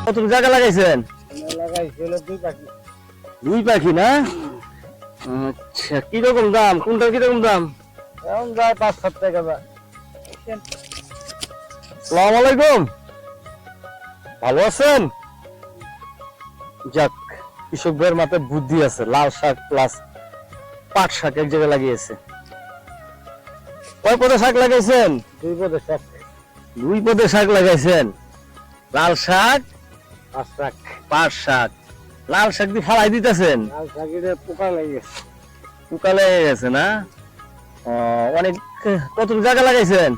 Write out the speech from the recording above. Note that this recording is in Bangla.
কতটুকু জায়গা লাগাইছেন? লাগাইছিল দুই পাখি না? আচ্ছা, কিরকম দাম? কোনটার কিরকম দাম? এখন যায় 5-7 টাকা যায়। আসসালামু আলাইকুম, ভালো আছেন? যাক, কৃষক ভাইয়ের মাথায় বুদ্ধি আছে, লাল শাক প্লাস পাট শাক এক জায়গায় লাগিয়েছে। কয় পদে শাক লাগাইছেন? 2 পদে শাক, 2 পদে শাক লাগাইছেন। লাল শাক, 5 শাক। পাট শাক। লাল শাক দিয়ে ফালাই দিতেছেন? লাল শাকের পোকা লেগে পোকা লেগে গেছে না? অনেক। কতটুকু জায়গা লাগাইছেন?